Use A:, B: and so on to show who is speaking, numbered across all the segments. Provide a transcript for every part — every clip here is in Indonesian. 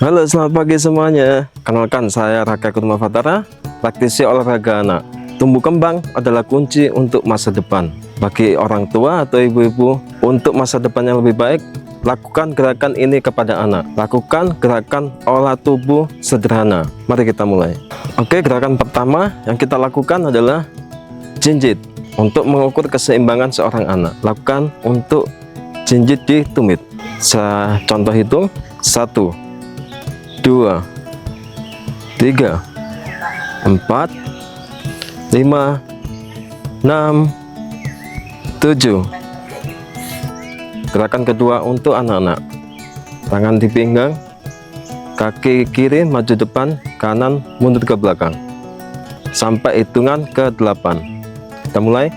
A: Halo, selamat pagi semuanya. Kenalkan, saya Raka Kurma Fatara, praktisi olahraga anak. Tumbuh kembang adalah kunci untuk masa depan. Bagi orang tua atau ibu-ibu, untuk masa depan yang lebih baik, lakukan gerakan ini kepada anak. Lakukan gerakan olah tubuh sederhana. Mari kita mulai. Oke, gerakan pertama yang kita lakukan adalah jinjit. Untuk mengukur keseimbangan seorang anak, lakukan untuk jinjit di tumit. Saya contoh hitung: 1, 2, 3, 4, 5, 6, 7. Gerakan kedua untuk anak-anak. Tangan di pinggang, kaki kiri maju depan, kanan mundur ke belakang sampai hitungan ke 8. Kita mulai.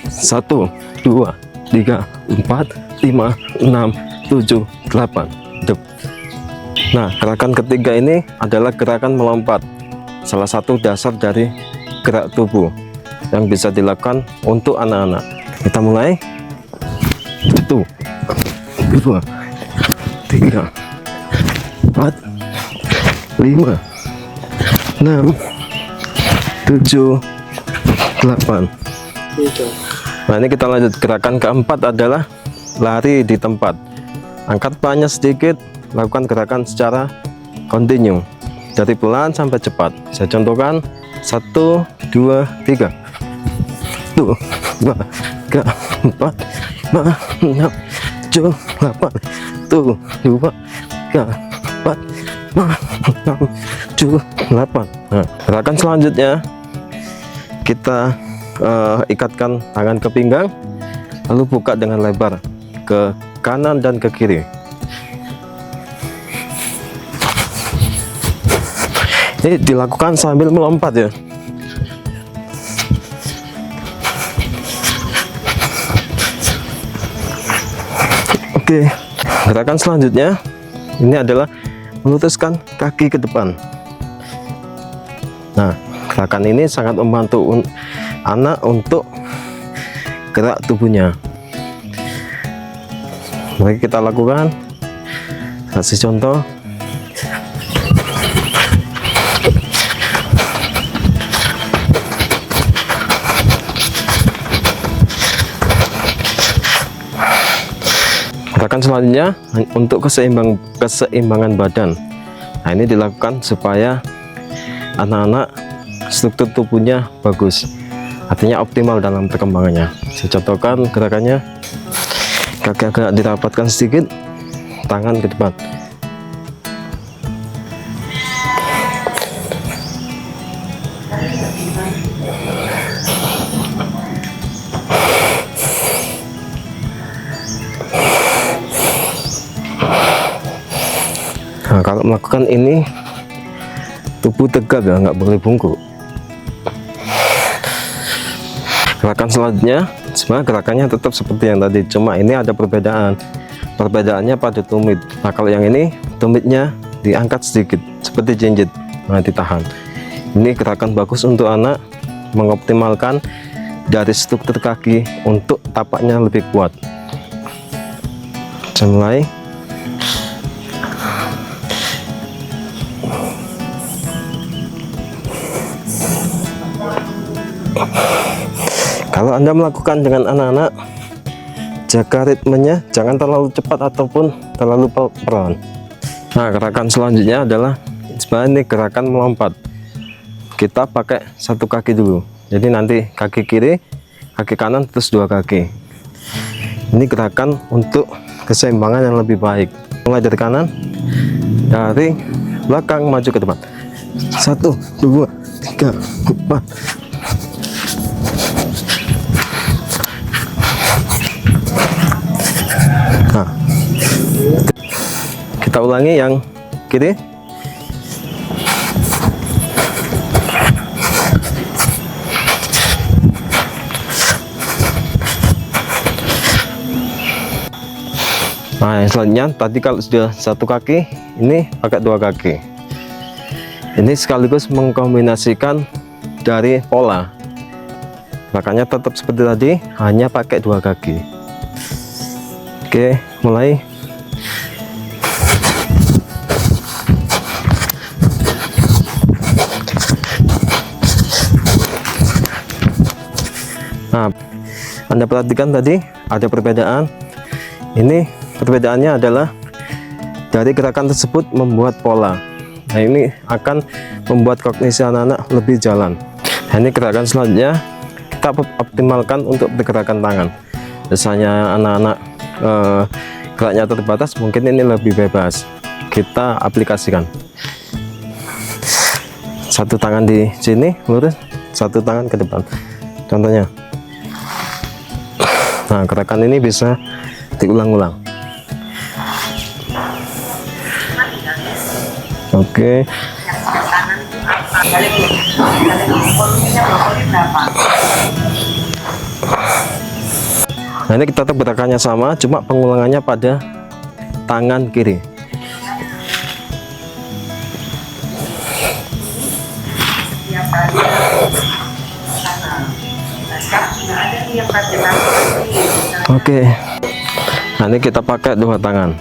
A: 1, 2, 3, 4, 5, 6, 7, 8. Nah, gerakan ketiga ini adalah gerakan melompat, salah satu dasar dari gerak tubuh yang bisa dilakukan untuk anak-anak. Kita mulai. 1, 2, 3, 4, 5, 6, 7, 8. Nah, ini kita lanjut. Gerakan keempat adalah lari di tempat. Angkat palanya sedikit, lakukan gerakan secara kontinu dari pelan sampai cepat. Saya contohkan. 1, 2, 3, 1, 2, 3, 4, 5, 6, 7, 8, 1, 2, 3, 4, 5, 6, 7, 8. Nah, gerakan selanjutnya kita ikatkan tangan ke pinggang, lalu buka dengan lebar ke kanan dan ke kiri. Ini dilakukan sambil melompat ya. Oke, gerakan selanjutnya ini adalah meluruskan kaki ke depan. Nah, gerakan ini sangat membantu anak untuk gerak tubuhnya. Mari kita lakukan. Kasih contoh. Gerakan selanjutnya untuk keseimbangan badan. Nah, ini dilakukan supaya anak-anak struktur tubuhnya bagus, artinya optimal dalam perkembangannya. Saya contohkan gerakannya. Kaki agak dirapatkan sedikit, tangan ke depan. Nah, kalau melakukan ini tubuh tegak ya, nggak boleh bungkuk. Gerakan selanjutnya sebenarnya gerakannya tetap seperti yang tadi, cuma ini ada perbedaannya pada tumit. Nah, kalau yang ini tumitnya diangkat sedikit seperti jinjit, nah ditahan. Ini gerakan bagus untuk anak, mengoptimalkan dari struktur kaki untuk tapaknya lebih kuat. Saya mulai. Kalau Anda melakukan dengan anak-anak, jaga ritmenya, jangan terlalu cepat ataupun terlalu pelan. Nah, gerakan selanjutnya adalah sebenarnya ini gerakan melompat. Kita pakai satu kaki dulu, jadi nanti kaki kiri, kaki kanan, terus dua kaki. Ini gerakan untuk keseimbangan yang lebih baik. Mulai dari kanan, dari belakang maju ke depan. 1, 2, 3, 4. Nah, kita ulangi yang kiri. Nah, yang selanjutnya tadi kalau sudah satu kaki, ini pakai dua kaki. Ini sekaligus mengkombinasikan dari pola. Makanya tetap seperti tadi, hanya pakai dua kaki. Oke, mulai. Anda perhatikan tadi ada perbedaan. Ini perbedaannya adalah dari gerakan tersebut membuat pola. Nah, ini akan membuat kognisi anak-anak lebih jalan. Nah, ini gerakan selanjutnya kita optimalkan untuk pergerakan tangan. Misalnya anak-anak geraknya terbatas, mungkin ini lebih bebas. Kita aplikasikan. Satu tangan di sini lurus, satu tangan ke depan. Contohnya. Nah, gerakan ini bisa diulang-ulang. Oke. Nah, ini kita tetap gerakannya sama, cuma pengulangannya pada tangan kiri. Oke. Nah, ini kita pakai dua tangan.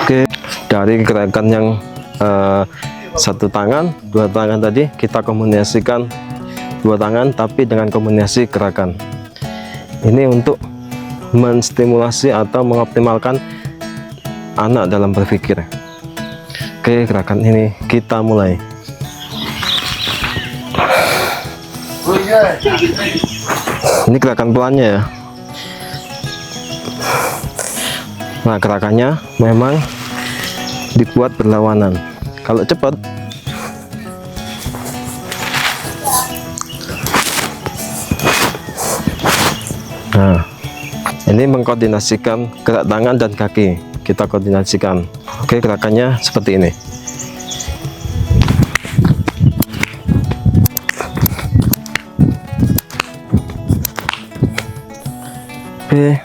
A: Oke, dari gerakan yang satu tangan, dua tangan tadi, kita kombinasikan dua tangan tapi dengan kombinasi gerakan. Ini untuk menstimulasi atau mengoptimalkan anak dalam berpikir. Oke, gerakan ini kita mulai. Ini gerakan pelannya ya. Nah, gerakannya memang dibuat berlawanan. Kalau cepat, nah, ini mengkoordinasikan gerak tangan dan kaki. Kita koordinasikan. Oke, gerakannya seperti ini. Oke.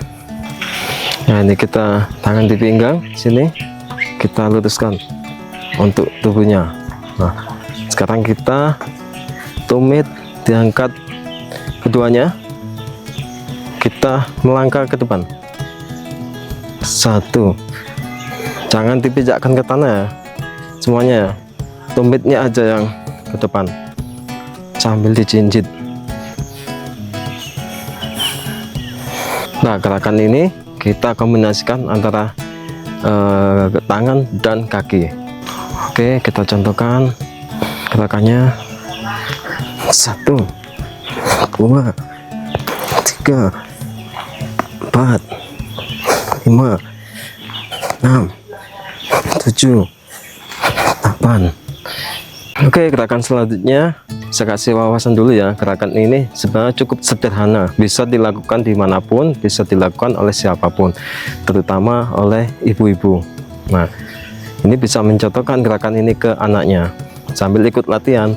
A: Nah, ini kita tangan di pinggang sini, kita luruskan untuk tubuhnya. Nah, sekarang kita tumit diangkat keduanya, kita melangkah ke depan. Satu, jangan dipijakkan ke tanah ya, semuanya ya. Tumitnya aja yang ke depan sambil dijinjit. Nah, gerakan ini kita kombinasikan antara tangan dan kaki. Oke, kita contohkan gerakannya. 1, 2, 3, 4, 5, 6, 7, 8. Oke, gerakan selanjutnya saya kasih wawasan dulu ya. Gerakan ini sebenarnya cukup sederhana, bisa dilakukan dimanapun, bisa dilakukan oleh siapapun, terutama oleh ibu-ibu. Nah, ini bisa mencontohkan gerakan ini ke anaknya sambil ikut latihan.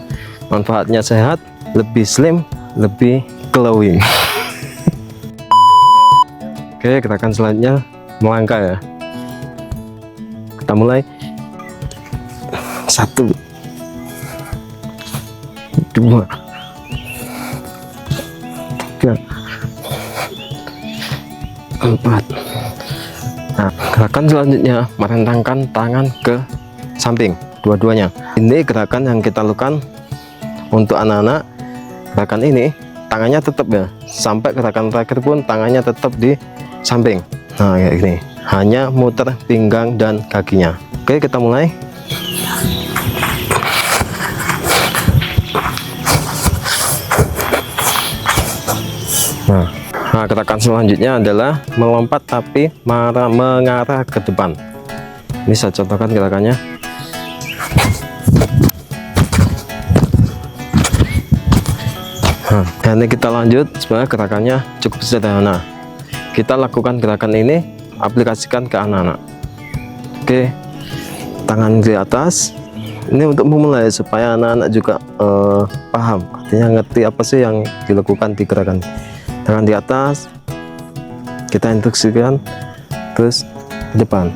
A: Manfaatnya sehat, lebih slim, lebih glowing. Oke, gerakan selanjutnya melangkah ya. Kita mulai. 1, 2, 3, 4. Nah, gerakan selanjutnya merentangkan tangan ke samping dua-duanya. Ini gerakan yang kita lakukan untuk anak-anak. Gerakan ini tangannya tetap ya, sampai gerakan terakhir pun tangannya tetap di samping. Nah, kayak gini, hanya muter pinggang dan kakinya. Oke, kita mulai. Nah, gerakan selanjutnya adalah melompat tapi mengarah ke depan. Ini saya contohkan gerakannya. Nah, ini kita lanjut. Sebenarnya gerakannya cukup sederhana. Kita lakukan gerakan ini, aplikasikan ke anak-anak. Oke, tangan di atas. Ini untuk memulai supaya anak-anak juga paham, artinya ngerti apa sih yang dilakukan di gerakan. Tangan di atas, kita instruksikan terus ke depan.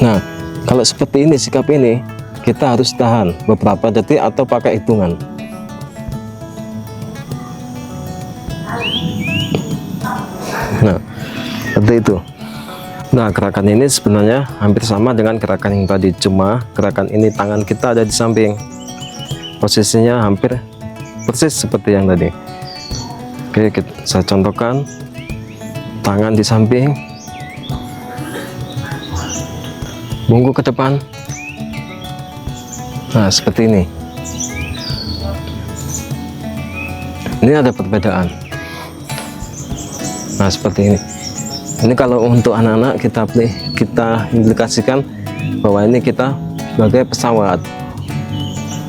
A: Nah, kalau seperti ini, sikap ini kita harus tahan beberapa detik atau pakai hitungan. Nah, seperti itu. Nah, gerakan ini sebenarnya hampir sama dengan gerakan yang tadi, cuma gerakan ini tangan kita ada di samping, posisinya hampir persis seperti yang tadi. Oke, saya contohkan. Tangan di samping, bungkuk ke depan. Nah, seperti ini. Ini ada perbedaan. Nah, seperti ini. Ini kalau untuk anak-anak kita implikasikan bahwa ini kita sebagai pesawat.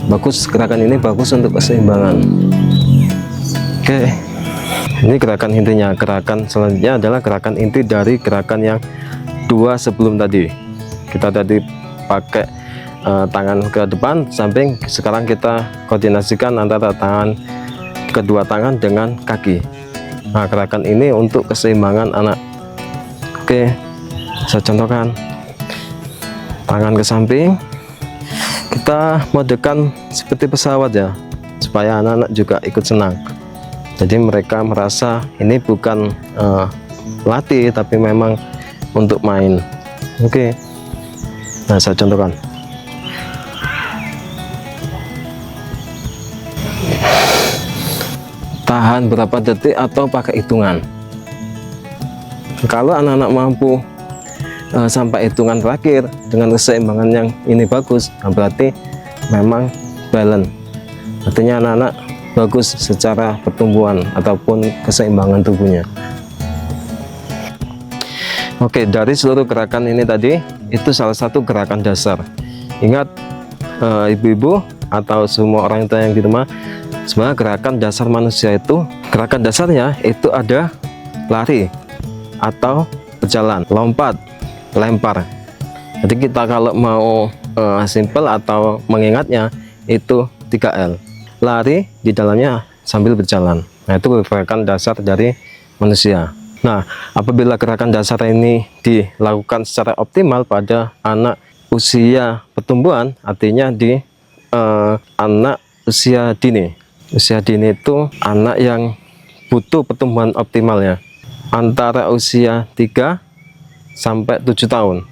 A: Bagus, gerakan ini bagus untuk keseimbangan. Oke. Ini gerakan intinya. Gerakan selanjutnya adalah gerakan inti dari gerakan yang dua sebelum tadi. Kita tadi pakai tangan ke depan, samping. Sekarang kita koordinasikan antara kedua tangan dengan kaki. Nah, gerakan ini untuk keseimbangan anak. Oke, saya contohkan. Tangan ke samping. Kita modekan seperti pesawat ya, supaya anak-anak juga ikut senang. Jadi mereka merasa ini bukan latih, tapi memang untuk main. Oke. Nah, saya contohkan. Tahan berapa detik atau pakai hitungan. Kalau anak-anak mampu sampai hitungan terakhir dengan keseimbangan yang ini bagus, nah berarti memang balance. Artinya anak-anak bagus secara pertumbuhan ataupun keseimbangan tubuhnya. Oke, dari seluruh gerakan ini tadi, itu salah satu gerakan dasar. Ingat, ibu-ibu atau semua orang tua yang di rumah, sebenarnya gerakan dasar manusia itu, gerakan dasarnya itu ada lari atau berjalan, lompat, lempar. Jadi kita kalau mau simple atau mengingatnya itu 3L. Lari, di dalamnya sambil berjalan. Nah, itu gerakan dasar dari manusia. Nah, apabila gerakan dasar ini dilakukan secara optimal pada anak usia pertumbuhan, artinya di anak usia dini. Usia dini itu anak yang butuh pertumbuhan optimal ya, antara usia 3 sampai 7 tahun.